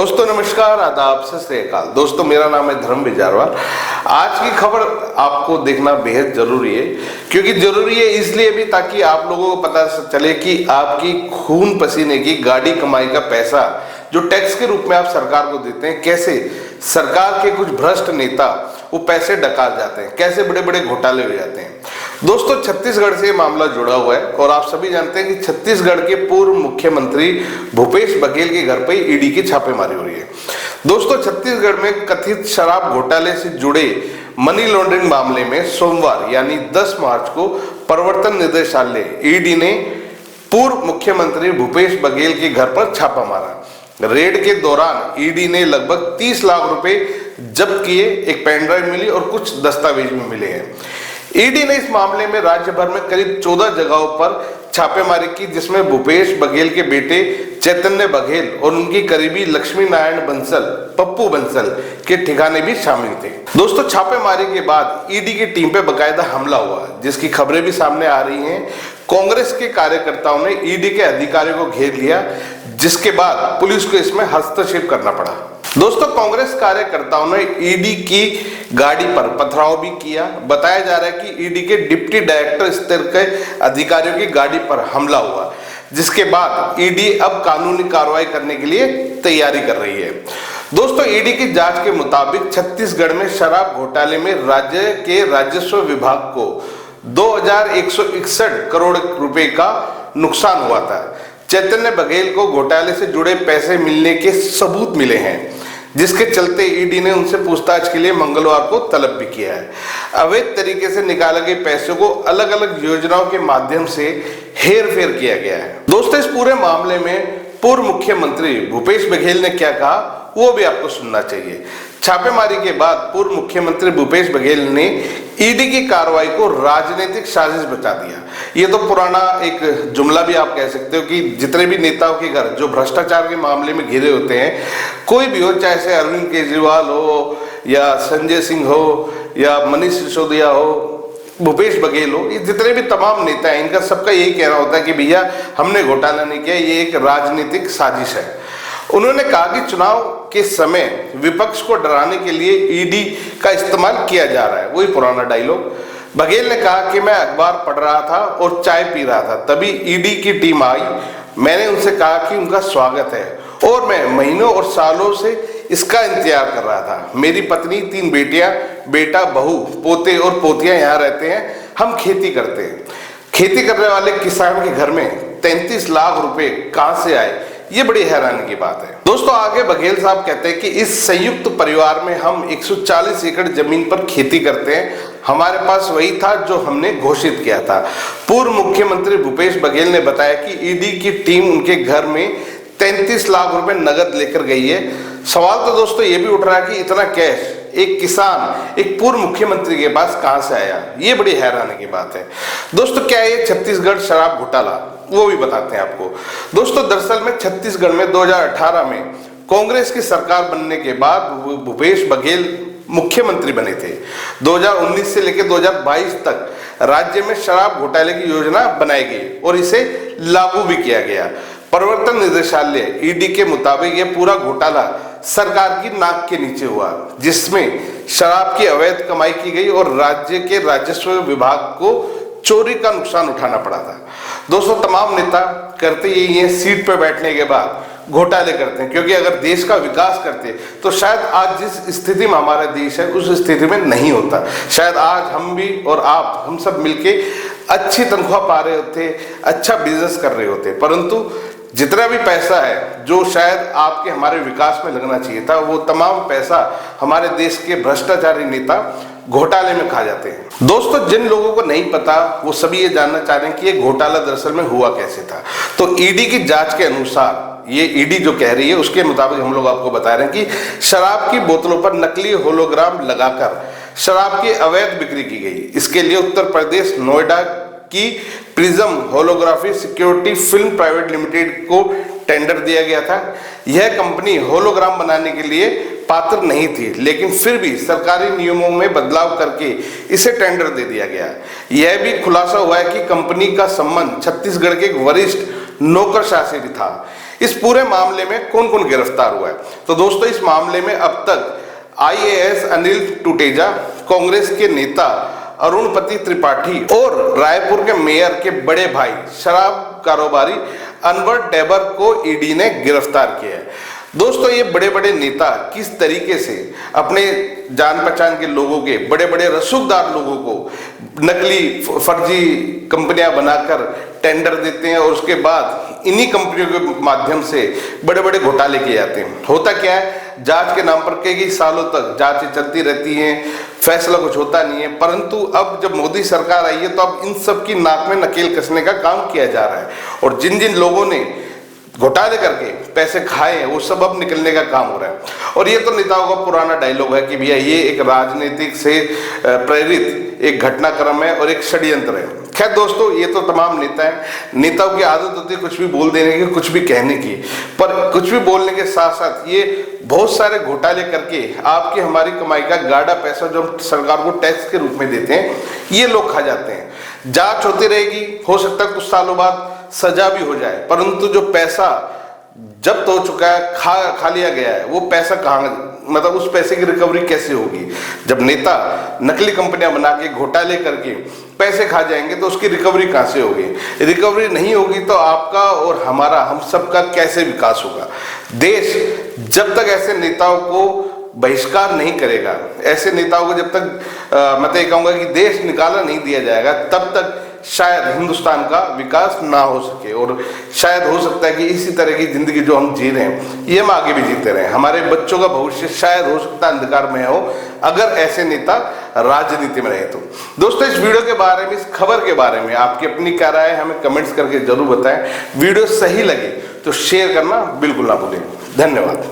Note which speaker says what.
Speaker 1: दोस्तों नमस्कार, आदाब, सत श्री अकाल। दोस्तों मेरा नाम है धर्म बिजारवाल। आज की खबर आपको देखना बेहद जरूरी है, क्योंकि जरूरी है इसलिए भी ताकि आप लोगों को पता चले कि आपकी खून पसीने की गाड़ी कमाई का पैसा जो टैक्स के रूप में आप सरकार को देते हैं, कैसे सरकार के कुछ भ्रष्ट नेता वो पैसे डकार जाते हैं, कैसे बड़े बड़े घोटाले हो जाते हैं। दोस्तों छत्तीसगढ़ से ये मामला जुड़ा हुआ है और आप सभी जानते हैं कि छत्तीसगढ़ के पूर्व मुख्यमंत्री भूपेश बघेल के घर पर ईडी की छापेमारी हो रही है। दोस्तों छत्तीसगढ़ में कथित शराब घोटाले से जुड़े मनी लॉन्ड्रिंग मामले में सोमवार यानी 10 मार्च को प्रवर्तन निदेशालय ईडी ने पूर्व मुख्यमंत्री भूपेश बघेल के घर पर छापा मारा। रेड के दौरान ईडी ने लगभग 30 लाख रुपए जब्त किए, एक पेन ड्राइव मिली और कुछ दस्तावेज भी मिले हैं। ईडी ने इस मामले में राज्य भर में करीब 14 जगहों पर छापेमारी की, जिसमें भूपेश बघेल के बेटे चैतन्य बघेल और उनकी करीबी लक्ष्मी नारायण बंसल, पप्पू बंसल के ठिकाने भी शामिल थे। दोस्तों छापेमारी के बाद ईडी की टीम पे बकायदा हमला हुआ, जिसकी खबरें भी सामने आ रही हैं। कांग्रेस के कार्यकर्ताओं ने ईडी के अधिकारियों को घेर लिया, जिसके बाद पुलिस को इसमें हस्तक्षेप करना पड़ा। दोस्तों कांग्रेस कार्यकर्ताओं ने ईडी की गाड़ी पर पथराव भी किया। बताया जा रहा है कि ईडी के डिप्टी डायरेक्टर स्तर के अधिकारियों की गाड़ी पर हमला हुआ, जिसके बाद ईडी अब कानूनी कार्रवाई करने के लिए तैयारी कर रही है। दोस्तों ईडी की जांच के मुताबिक छत्तीसगढ़ में शराब घोटाले में राज्य के राजस्व विभाग को 2161 करोड़ रुपए का नुकसान हुआ था। चैतन्य बघेल को घोटाले से जुड़े पैसे मिलने के सबूत मिले हैं, जिसके चलते ईडी ने उनसे पूछताछ के लिए मंगलवार को तलब भी किया है। अवैध तरीके से निकाले गए पैसों को अलग अलग योजनाओं के माध्यम से हेर फेर किया गया है। दोस्तों इस पूरे मामले में पूर्व मुख्यमंत्री भूपेश बघेल ने क्या कहा वो भी आपको सुनना चाहिए। छापेमारी के बाद पूर्व मुख्यमंत्री भूपेश बघेल ने ईडी की कार्रवाई को राजनीतिक साजिश बता दिया। ये तो पुराना एक जुमला भी आप कह सकते हो कि जितने भी नेताओं के घर जो भ्रष्टाचार के मामले में घिरे होते हैं, कोई भी हो, चाहे से अरविंद केजरीवाल हो या संजय सिंह हो या मनीष सिसोदिया हो, भूपेश बघेल हो, ये जितने भी तमाम नेता हैं, इनका सबका यही कहना होता है कि भैया हमने घोटाला नहीं किया, ये एक राजनीतिक साजिश है। उन्होंने कहा कि चुनाव के समय विपक्ष को डराने के लिए ईडी का इस्तेमाल किया जा रहा है, वही पुराना डायलॉग। बघेल ने कहा कि मैं अखबार पढ़ रहा था और चाय पी रहा था, तभी ईडी की टीम आई। मैंने उनसे कहा कि उनका स्वागत है और मैं महीनों और सालों से इसका इंतजार कर रहा था। मेरी पत्नी, 3 बेटियां, बेटा, बहू, पोते और पोतियां यहाँ रहते हैं। हम खेती करते हैं। खेती करने वाले किसान के घर में 33 लाख रुपए कहां से आए, ये बड़ी हैरानी की बात है। दोस्तों आगे बघेल साहब कहते हैं कि इस संयुक्त परिवार में हम 140 एकड़ जमीन पर खेती करते हैं। हमारे पास वही था जो हमने घोषित किया था। पूर्व मुख्यमंत्री भूपेश बघेल ने बताया कि ईडी की टीम उनके घर में 33 लाख रुपए नगद लेकर गई है। सवाल तो दोस्तों ये भी उठ रहा है कि इतना कैश एक किसान, एक पूर्व मुख्यमंत्री के पास कहां से आया, ये बड़ी हैरानी की बात है। दोस्तों क्या है छत्तीसगढ़ शराब घोटाला, वो भी बताते हैं आपको। दोस्तों दरअसल में छत्तीसगढ़ में 2018 में कांग्रेस की सरकार बनने के बाद भूपेश बघेल मुख्यमंत्री बने थे। 2019 से लेकर 2022 तक राज्य में शराब घोटाले की योजना बनाई गई और इसे लागू भी किया गया। प्रवर्तन निदेशालय ईडी के मुताबिक यह पूरा घोटाला सरकार की नाक के नीचे हुआ, जिसमें शराब की अवैध कमाई की गई और राज्य के राजस्व विभाग को चोरी का नुकसान उठाना पड़ा था। दोस्तों तमाम नेता करते यही हैं, सीट पर बैठने के बाद घोटाले करते हैं, क्योंकि अगर देश का विकास करते तो शायद आज जिस स्थिति में हमारा देश है उस स्थिति में नहीं होता। शायद आज हम भी और आप, हम सब मिलके अच्छी तनख्वाह पा रहे होते, अच्छा बिजनेस कर रहे होते, परंतु जितना भी पैसा है जो शायद आपके हमारे विकास में लगना चाहिए था, वो तमाम पैसा हमारे देश के भ्रष्टाचारी नेता घोटाले में खा जाते हैं। दोस्तों जिन लोगों को नहीं पता वो सभी ये जानना चाह रहे हैं कि ये घोटाला दरअसल में हुआ कैसे था। तो ईडी की जांच के अनुसार, ये ईडी जो कह रही है उसके मुताबिक हम लोग आपको बता रहे हैं कि शराब की बोतलों पर नकली होलोग्राम लगाकर शराब की अवैध बिक्री की गई। इसके लिए उत्तर प्रदेश नोएडा की prism holography security film private limited को टेंडर दिया गया था। यह कंपनी होलोग्राम बनाने के लिए पात्र नहीं थी, लेकिन फिर भी सरकारी नियमों में बदलाव करके इसे टेंडर दे दिया गया। यह भी खुलासा हुआ है कि कंपनी का संबंध छत्तीसगढ़ के एक वरिष्ठ नौकरशाह से भी था। इस पूरे मामले में कौन कौन गिरफ्तार हुआ है? तो दोस्तों, इस मामले में अब तक IAS अनिल टुटेजा, कांग्रेस के नेता अरुणपति त्रिपाठी और रायपुर के मेयर के बड़े भाई शराब कारोबारी अनवर डैबर को ईडी ने गिरफ्तार किया है। दोस्तों, ये बड़े बड़े नेता किस तरीके से अपने जान पहचान के लोगों के, बड़े बड़े रसूखदार लोगों को नकली फर्जी कंपनियां बनाकर टेंडर देते हैं और उसके बाद इन्हीं कंपनियों के माध्यम से बड़े बड़े घोटाले किए जाते हैं। होता क्या है, जांच के नाम पर कई सालों तक जांचें चलती रहती हैं, फैसला कुछ होता नहीं है। परंतु अब जब मोदी सरकार आई है तो अब इन सब की नाक में नकेल कसने का काम किया जा रहा है और जिन जिन लोगों ने घोटाले करके पैसे खाए हैं वो सब अब निकलने का काम हो रहा है। और ये तो नेताओं का पुराना डायलॉग है कि भैया ये एक राजनीतिक से प्रेरित एक घटनाक्रम है और एक षड्यंत्र है। खैर दोस्तों, ये तो तमाम नेता हैं, नेताओं की आदत होती है कुछ भी बोल देने की, कुछ भी कहने की, पर कुछ भी बोलने के साथ साथ ये बहुत सारे घोटाले करके आपकी हमारी कमाई का गाढ़ा पैसा जो हम सरकार को टैक्स के रूप में देते हैं, ये लोग खा जाते हैं। जांच होती रहेगी, हो सकता है कुछ सालों बाद सजा भी हो जाए, परंतु जो पैसा जब्त हो चुका है, खा लिया गया है, वो पैसा कहाँ, मतलब उस पैसे की रिकवरी कैसे होगी? जब नेता नकली कंपनियां बना के घोटाले करके पैसे खा जाएंगे तो उसकी रिकवरी कहाँ से होगी? रिकवरी नहीं होगी तो आपका और हमारा, हम सबका कैसे विकास होगा? देश जब तक ऐसे नेताओं को बहिष्कार नहीं करेगा, ऐसे नेताओं को जब तक मैं तो ये कहूँगा कि देश निकाला नहीं दिया जाएगा, तब तक शायद हिंदुस्तान का विकास ना हो सके। और शायद हो सकता है कि इसी तरह की जिंदगी जो हम जी रहे हैं ये हम आगे भी जीते रहें। हमारे बच्चों का भविष्य शायद हो सकता है अंधकार में हो अगर ऐसे नेता राजनीति में रहे तो। दोस्तों, इस वीडियो के बारे में, इस खबर के बारे में आपकी अपनी क्या राय है हमें कमेंट्स करके जरूर बताएं। वीडियो सही लगे तो शेयर करना बिल्कुल ना भूलें। धन्यवाद।